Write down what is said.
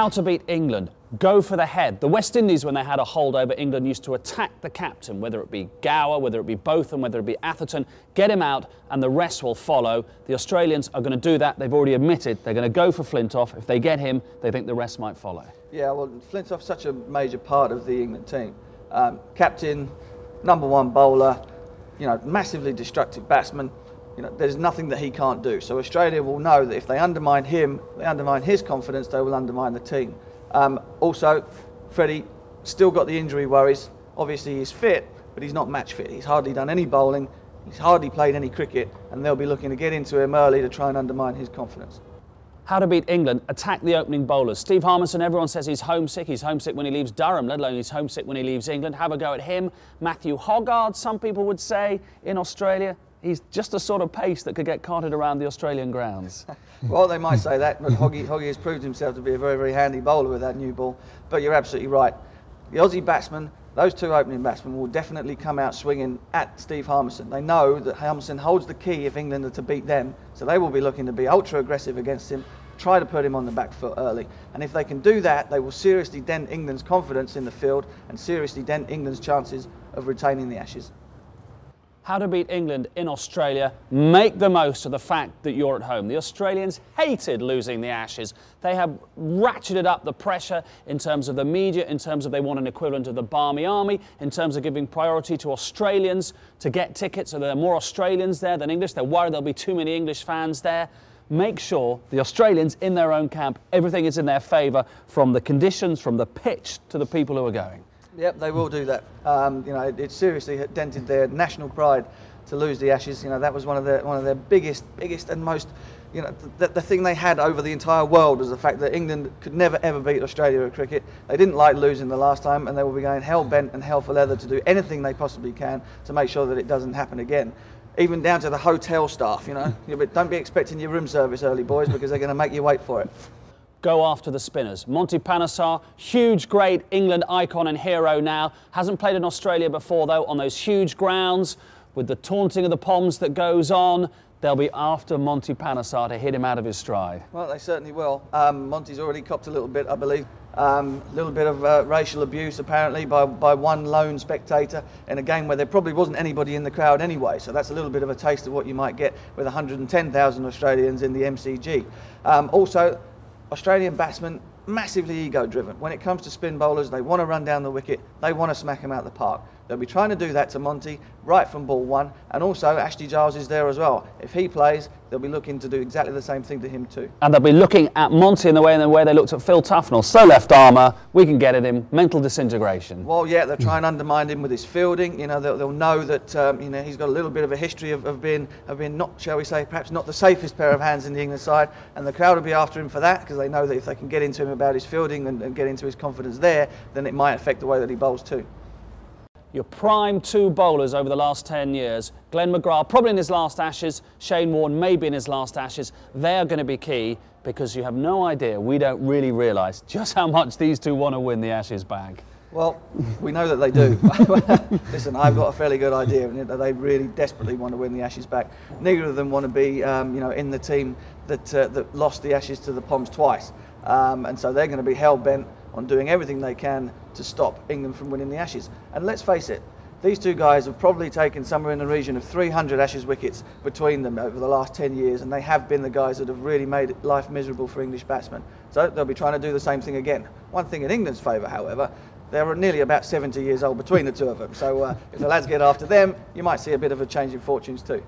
How to beat England. Go for the head. The West Indies, when they had a hold over England, used to attack the captain, whether it be Gower, whether it be Botham, whether it be Atherton, get him out and the rest will follow. The Australians are going to do that. They've already admitted they're going to go for Flintoff. If they get him, they think the rest might follow. Yeah, well, Flintoff's such a major part of the England team. Captain, #1 bowler, you know, massively destructive batsman. You know, there's nothing that he can't do. So Australia will know that if they undermine him, they undermine his confidence, they will undermine the team. Also, Freddie still got the injury worries. Obviously he's fit, but he's not match fit. He's hardly done any bowling, he's hardly played any cricket, and they'll be looking to get into him early to try and undermine his confidence. How to beat England, attack the opening bowlers. Steve Harmison, everyone says he's homesick when he leaves Durham, let alone he's homesick when he leaves England. Have a go at him. Matthew Hoggard, some people would say, in Australia. He's just the sort of pace that could get carted around the Australian grounds. Well, they might say that, but Hoggy has proved himself to be a very, very handy bowler with that new ball. But you're absolutely right. The Aussie batsmen, those two opening batsmen, will definitely come out swinging at Steve Harmison. They know that Harmison holds the key if England are to beat them, so they will be looking to be ultra aggressive against him, try to put him on the back foot early. And if they can do that, they will seriously dent England's confidence in the field and seriously dent England's chances of retaining the Ashes. How to beat England in Australia. Make the most of the fact that you're at home. The Australians hated losing the Ashes. They have ratcheted up the pressure in terms of the media, in terms of they want an equivalent of the Barmy Army, in terms of giving priority to Australians to get tickets, so there are more Australians there than English. They're worried there'll be too many English fans there. Make sure the Australians in their own camp, everything is in their favour, from the conditions, from the pitch to the people who are going. Yep, they will do that. You know, it seriously dented their national pride to lose the Ashes. You know, that was one of their biggest and most, you know, the thing they had over the entire world was the fact that England could never ever beat Australia at cricket. They didn't like losing the last time, and they will be going hell bent and hell for leather to do anything they possibly can to make sure that it doesn't happen again. Even down to the hotel staff, you know. Don't be expecting your room service early, boys, because they're going to make you wait for it. Go after the spinners. Monty Panesar, huge, great England icon and hero now. Hasn't played in Australia before, though, on those huge grounds with the taunting of the Poms that goes on. They'll be after Monty Panesar to hit him out of his stride. Well, they certainly will. Monty's already copped a little bit, I believe. A little bit of racial abuse, apparently, by one lone spectator in a game where there probably wasn't anybody in the crowd anyway. So that's a little bit of a taste of what you might get with 110,000 Australians in the MCG. Also, Australian batsmen, massively ego-driven. When it comes to spin bowlers, they want to run down the wicket, they want to smack him out the park. They'll be trying to do that to Monty right from ball one, and also Ashley Giles is there as well. If he plays, they'll be looking to do exactly the same thing to him too. And they'll be looking at Monty in the way they looked at Phil Tufnell. So left armour, we can get at him, mental disintegration. Well, yeah, they'll try and undermine him with his fielding. You know, they'll know that you know, he's got a little bit of a history of being not, shall we say, perhaps not the safest pair of hands in the England side, and the crowd will be after him for that, because they know that if they can get into him about his fielding and get into his confidence there, then it might affect the way that he bowls too. Your prime two bowlers over the last 10 years, Glenn McGrath, probably in his last Ashes, Shane Warne maybe in his last Ashes, they are going to be key, because you have no idea, we don't really realise just how much these two want to win the Ashes bag. Well, we know that they do. Listen, I've got a fairly good idea that they really desperately want to win the Ashes back. Neither of them want to be, you know, in the team that lost the Ashes to the Poms twice, and so they're going to be hell bent on doing everything they can to stop England from winning the Ashes. And let's face it, these two guys have probably taken somewhere in the region of 300 Ashes wickets between them over the last 10 years, and they have been the guys that have really made life miserable for English batsmen. So they'll be trying to do the same thing again. One thing in England's favour, however, they're nearly about 70 years old between the two of them, so if the lads get after them, you might see a bit of a change in fortunes too.